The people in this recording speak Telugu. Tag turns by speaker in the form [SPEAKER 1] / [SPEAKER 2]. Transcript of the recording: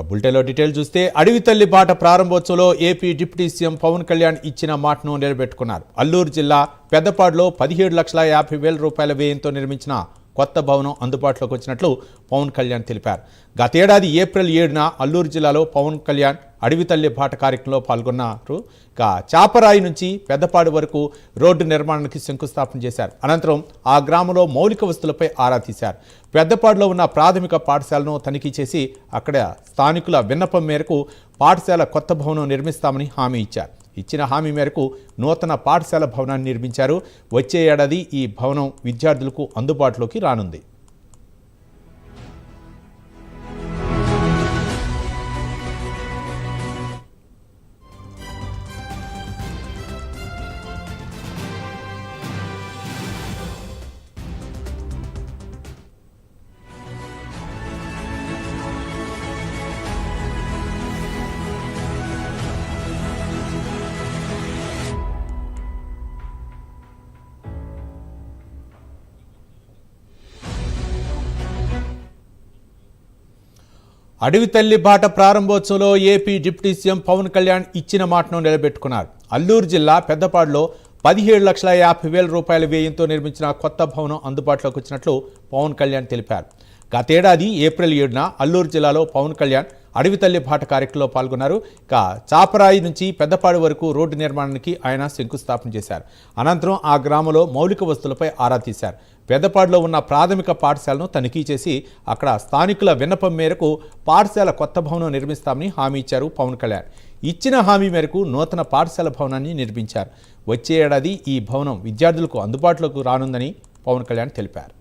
[SPEAKER 1] బులెటిన్లో డీటెయిల్ చూస్తే అడవి తల్లి బాట ప్రారంభోత్సవంలో AP deputy CM Pawan Kalyan ఇచ్చిన మాటను నిలబెట్టుకున్నారు. అల్లూరు జిల్లా పెద్దపాడులో 17,50,000 రూపాయల వ్యయంతో నిర్మించిన కొత్త భవనం అందుబాటులోకి వచ్చినట్లు పవన్ కళ్యాణ్ తెలిపారు. గతేడాది ఏప్రిల్ 7న అల్లూరు జిల్లాలో పవన్ కళ్యాణ్ అడవి తల్లి బాట కార్యక్రమంలో పాల్గొన్నారు. చాపరాయి నుంచి పెద్దపాడు వరకు రోడ్డు నిర్మాణానికి శంకుస్థాపన చేశారు. అనంతరం ఆ గ్రామంలో మౌలిక వసతులపై ఆరా తీశారు. పెద్దపాడులో ఉన్న ప్రాథమిక పాఠశాలను తనిఖీ చేసి అక్కడ స్థానికుల విన్నపం మేరకు పాఠశాల కొత్త భవనం నిర్మిస్తామని హామీ ఇచ్చారు. ఇచ్చిన హామీ మేరకు నూతన పాఠశాల భవనాన్ని నిర్మించారు. వచ్చే ఏడాది ఈ భవనం విద్యార్థులకు అందుబాటులోకి రానుంది. అడవి తల్లి బాట ప్రారంభోత్సవంలో AP deputy CM Pawan Kalyan ఇచ్చిన మాటను నిలబెట్టుకున్నారు. అల్లూరు జిల్లా పెద్దపాడులో 17,50,000 రూపాయల వ్యయంతో నిర్మించిన కొత్త భవనం అందుబాటులోకి వచ్చినట్లు పవన్ కళ్యాణ్ తెలిపారు. గతేడాది ఏప్రిల్ 7న అల్లూరు జిల్లాలో పవన్ కళ్యాణ్ అడవి తల్లి బాట కార్యక్రమంలో పాల్గొన్నారు. చాపరాయి నుంచి పెద్దపాడు వరకు రోడ్డు నిర్మాణానికి ఆయన శంకుస్థాపన చేశారు. అనంతరం ఆ గ్రామంలో మౌలిక వసతులపై ఆరా తీశారు. పెద్దపాడులో ఉన్న ప్రాథమిక పాఠశాలను తనిఖీ చేసి అక్కడ స్థానికుల విన్నపం మేరకు పాఠశాల కొత్త భవనం నిర్మిస్తామని హామీ ఇచ్చారు పవన్ కళ్యాణ్. ఇచ్చిన హామీ మేరకు నూతన పాఠశాల భవనాన్ని నిర్మించారు. వచ్చే ఏడాది ఈ భవనం విద్యార్థులకు అందుబాటులోకి రానుందని పవన్ కళ్యాణ్ తెలిపారు.